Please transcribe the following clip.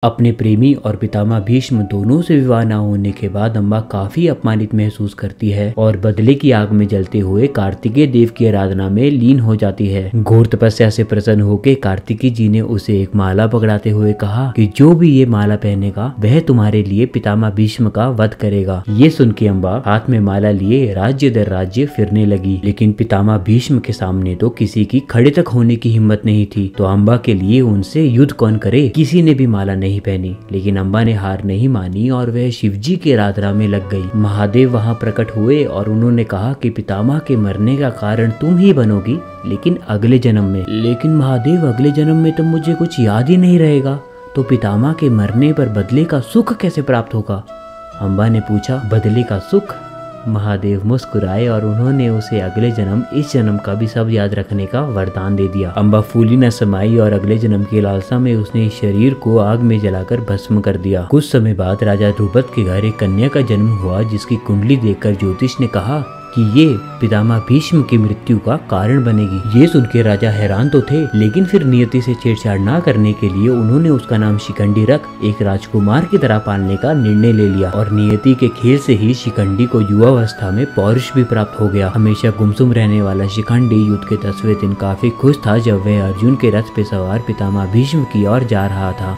अपने प्रेमी और पितामह भीष्म दोनों से विवाह न होने के बाद अम्बा काफी अपमानित महसूस करती है और बदले की आग में जलते हुए कार्तिकेय देव की आराधना में लीन हो जाती है। घोर तपस्या से प्रसन्न होकर कार्तिकेय जी ने उसे एक माला पकड़ाते हुए कहा कि जो भी ये माला पहनेगा वह तुम्हारे लिए पितामह भीष्म का वध करेगा। ये सुन के अम्बा हाथ में माला लिए राज्य दर राज्य फिरने लगी, लेकिन पितामह भीष्म के सामने तो किसी की खड़े तक होने की हिम्मत नहीं थी। तो अम्बा के लिए उनसे युद्ध कौन करे। किसी ने भी माला नहीं पहनी, लेकिन अम्बा ने हार नहीं मानी और वह शिवजी की आराधना में लग गई। महादेव वहां प्रकट हुए और उन्होंने कहा कि पितामह के मरने का कारण तुम ही बनोगी, लेकिन अगले जन्म में। लेकिन महादेव, अगले जन्म में तो मुझे कुछ याद ही नहीं रहेगा, तो पितामह के मरने पर बदले का सुख कैसे प्राप्त होगा। अम्बा ने पूछा, बदले का सुख। महादेव मुस्कुराए और उन्होंने उसे अगले जन्म इस जन्म का भी सब याद रखने का वरदान दे दिया। अम्बा फूली न समाई और अगले जन्म की लालसा में उसने इस शरीर को आग में जलाकर भस्म कर दिया। कुछ समय बाद राजा ध्रुपद के घर एक कन्या का जन्म हुआ, जिसकी कुंडली देखकर ज्योतिष ने कहा कि ये पितामह भीष्म की मृत्यु का कारण बनेगी। ये सुन के राजा हैरान तो थे, लेकिन फिर नियति से छेड़छाड़ न करने के लिए उन्होंने उसका नाम शिखंडी रख एक राजकुमार की तरह पालने का निर्णय ले लिया। और नियति के खेल से ही शिखंडी को युवावस्था में पौरुष भी प्राप्त हो गया। हमेशा गुमसुम रहने वाला शिखंडी युद्ध के 10वें दिन काफी खुश था जब वह अर्जुन के रथ पे सवार पितामह भीष्म की ओर जा रहा था।